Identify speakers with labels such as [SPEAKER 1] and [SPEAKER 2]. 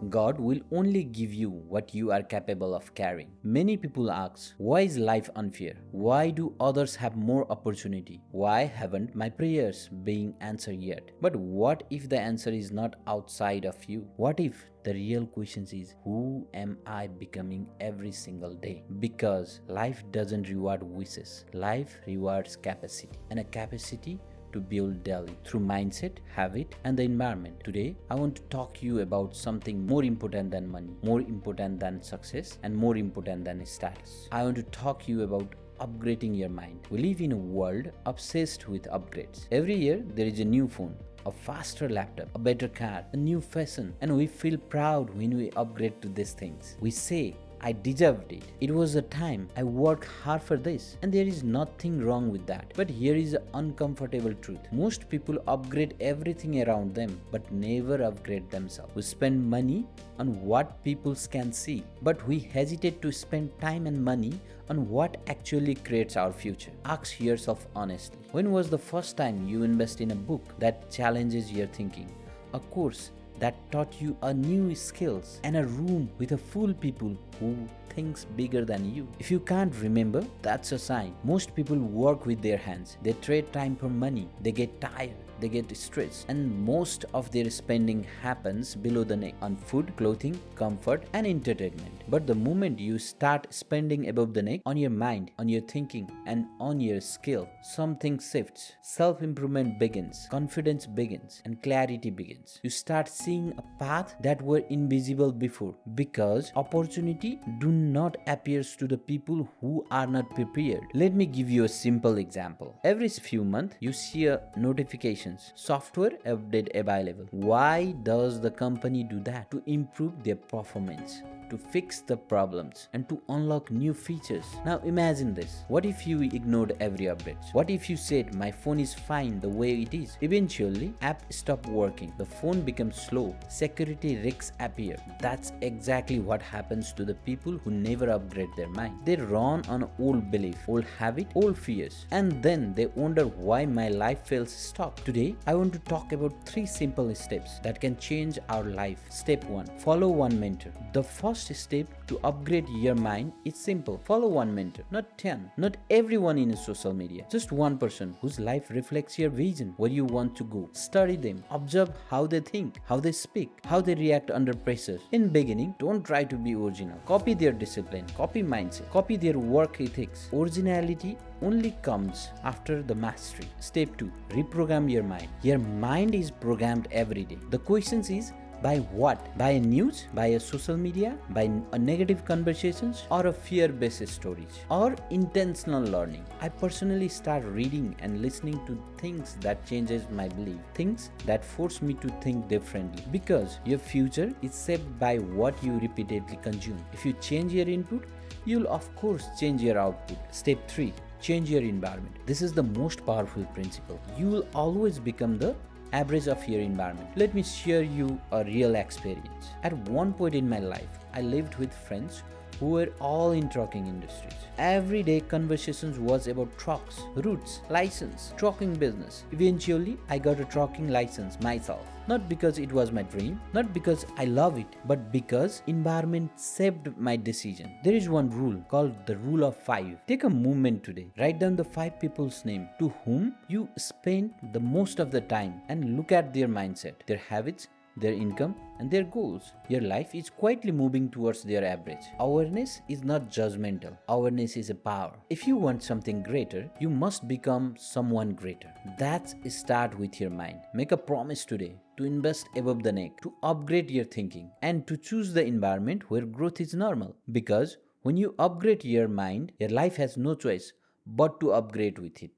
[SPEAKER 1] God will only give you what you are capable of carrying. Many people ask, why is life unfair? Why do others have more opportunity? Why haven't my prayers been answered yet? But what if the answer is not outside of you? What if the real question is, who am I becoming every single day? Because life doesn't reward wishes. Life rewards capacity. And a capacity to build daily through mindset, habit, and the environment. Today, I want to talk to you about something more important than money, more important than success, and more important than status. I want to talk to you about upgrading your mind. We live in a world obsessed with upgrades. Every year, there is a new phone, a faster laptop, a better car, a new fashion, and we feel proud when we upgrade to these things. We say, I deserved it. It was a time I worked hard for this, and there is nothing wrong with that. But here is an uncomfortable truth. Most people upgrade everything around them, but never upgrade themselves. We spend money on what people can see, but we hesitate to spend time and money on what actually creates our future. Ask yourself honestly, when was the first time you invest in a book that challenges your thinking? A course that taught you a new skills, and a room with a full people who thinks bigger than you? If you can't remember, that's a sign. Most people work with their hands. They trade time for money. They get tired. They get stressed, and most of their spending happens below the neck on food, clothing, comfort, and entertainment. But the moment you start spending above the neck, on your mind, on your thinking, and on your skill, something shifts. Self-improvement begins, confidence begins, and clarity begins. You start seeing a path that were invisible before, because opportunity do not appear to the people who are not prepared. Let me give you a simple example. Every few months, you see a notification, software update available. Why does the company do that? To improve their performance, to fix the problems, and to unlock new features. Now imagine this. What if you ignored every update? What if you said, my phone is fine the way it is? Eventually, app stop working. The phone becomes slow. Security risks appear. That's exactly what happens to the people who never upgrade their mind. They run on old belief, old habit, old fears, and then they wonder why my life feels stuck. Today, I want to talk about 3 simple steps that can change our life. Step 1. Follow one mentor. The first step to upgrade your mind is simple. Follow one mentor, not 10. Not everyone in social media. Just one person whose life reflects your vision, where you want to go. Study them. Observe how they think, how they speak, how they react under pressure. In beginning, don't try to be original. Copy their discipline, copy mindset, copy their work ethics. Originality only comes after the mastery. Step 2. Reprogram your mind. Your mind is programmed every day. The question is, by what? By a news, by a social media, by a negative conversations, or a fear-based stories, or intentional learning. I personally start reading and listening to things that changes my belief, things that force me to think differently, because your future is shaped by what you repeatedly consume. If you change your input, you'll of course change your output. Step 3. Change your environment. This is the most powerful principle. You will always become the average of your environment. Let me share you a real experience. At one point in my life, I lived with friends who were all in trucking industries. Everyday conversations was about trucks, routes, license, trucking business. Eventually, I got a trucking license myself. Not because it was my dream, not because I love it, but because environment shaped my decision. There is one rule called the rule of 5. Take a moment today. Write down the 5 people's name to whom you spend the most of the time, and look at their mindset, their habits, their income, and their goals. Your life is quietly moving towards their average. Awareness is not judgmental. Awareness is a power. If you want something greater, you must become someone greater. That's start with your mind. Make a promise today to invest above the neck, to upgrade your thinking, and to choose the environment where growth is normal. Because when you upgrade your mind, your life has no choice but to upgrade with it.